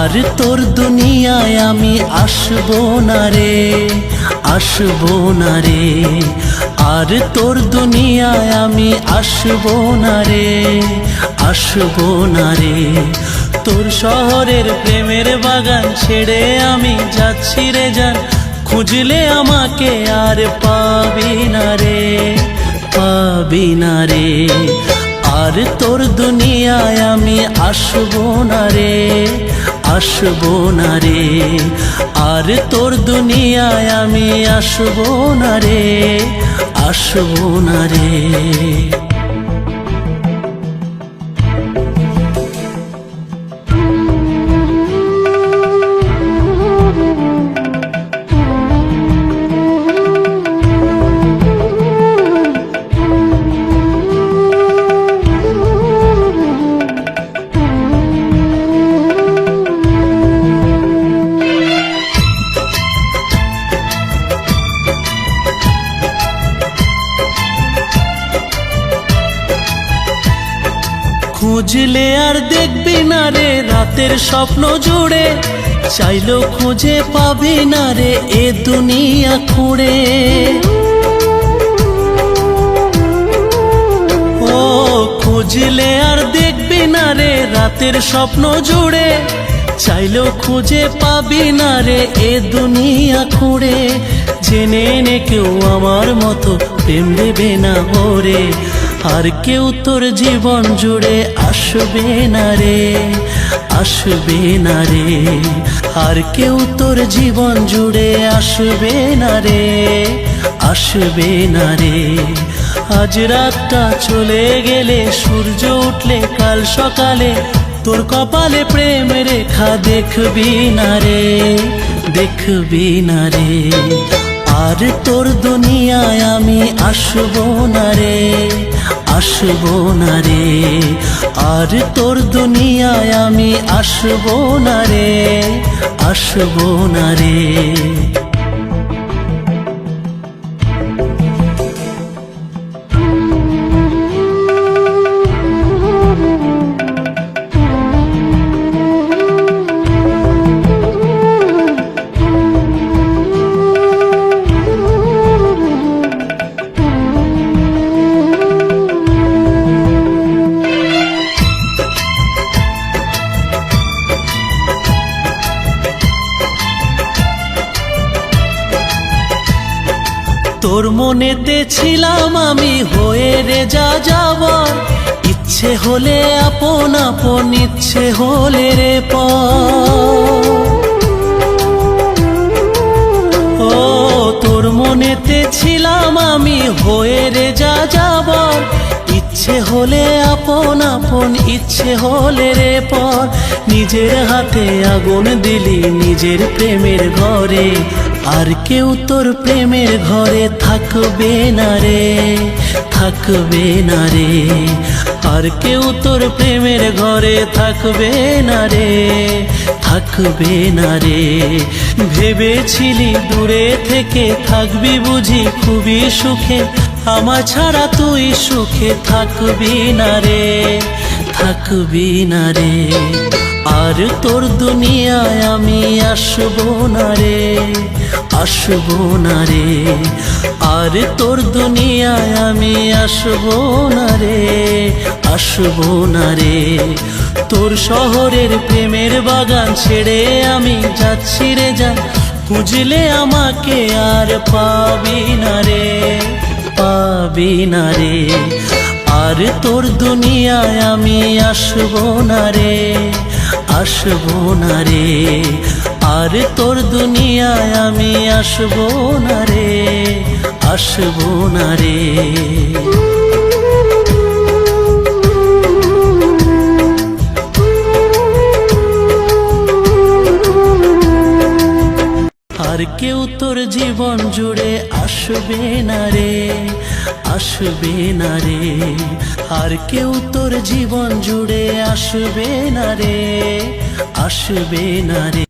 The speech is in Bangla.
আর তোর দুনিয়ায় আমি আসবো না রে, আসবো না রে। আর তোর দুনিয়ায় আমি আসবো না রে, আসবো না রে। তোর শহরের প্রেমের বাগান ছেড়ে আমি যাচ্ছি রে জান, খুঁজলে আমাকে আর পাবি না রে, পাবি না রে। আর তোর দুনিয়ায় আমি আসবো না রে, আসবো না রে। আর তোর দুনিয়ায় আমি আসবো না রে, আসবো না রে। খুঁজলে আর দেখবি না রে রাতের স্বপ্ন জুড়ে, চাইলেও খুঁজে পাবি না রে এ দুনিয়া খুঁড়ে। ও খুঁজলে আর দেখবি না রে রাতের স্বপ্ন জুড়ে, চাইলেও খুঁজে পাবি না রে এ দুনিয়া খুঁড়ে। জেনে নে কেউ আমার মতো প্রেম দেবে না ওরে, আর কেউ তোর জীবন জুড়ে আসবে না রে, আসবে না রে। আর কেউ তোর জীবন জুড়ে আসবে না রে, আসবে না রে। আজ রাতটা চলে গেলে সূর্য উঠলে কাল সকালে তোর কপালে প্রেম রেখা দেখবি না রে, দেখবি না রে। আর তোর দুনিয়ায় আমি আসবো না রে, আসবো না রে। আর তোর দুনিয়ায় আমি আসবো না রে, আসবো না রে। তোর মনেতে ছিলাম আমি হয়ে রে যা যাবার, ইচ্ছে হলে আপন আপন, ইচ্ছে হলে রে পর। ও তোর মনেতে ছিলাম আমি হয়ে রে যা যাবার, ইচ্ছে হলে আপন আপন, ইচ্ছে হলে রে পর। নিজের হাতে আগুন দিলি নিজের প্রেমের ঘরে, আর কেউ তোর প্রেমের ঘরে থাকবে না রে, থাকবে না রে। আর কেউ তোর প্রেমের ঘরে থাকবে না রে, থাকবে না রে। ভেবেছিলি দূরে থেকে থাকবি বুঝি খুবই সুখে, আমার ছাড়া তুই সুখে থাকবি না রে, থাকবি না রে। আর তোর দুনিয়ায় আমি আসবো না রে, আসবো না রে। আর তোর দুনিয়ায় আমি আসবো না রে, আসবো না রে। তোর শহরের প্রেমের বাগান ছেড়ে আমি যাচ্ছি রে জান, খুঁজলে আমাকে আর পাবি না রে, পাবি না রে। আর তোর দুনিয়ায় আমি আসবো না রে, আসবো না রে। আর তোর দুনিয়ায় আমি আসবো না রে, আসবো না রে। আর কেউ তোর জীবন জুড়ে আসবে না রে, আসবে না রে। আর কেউ তোর জীবন জুড়ে আসবে না রে, আসবে না রে।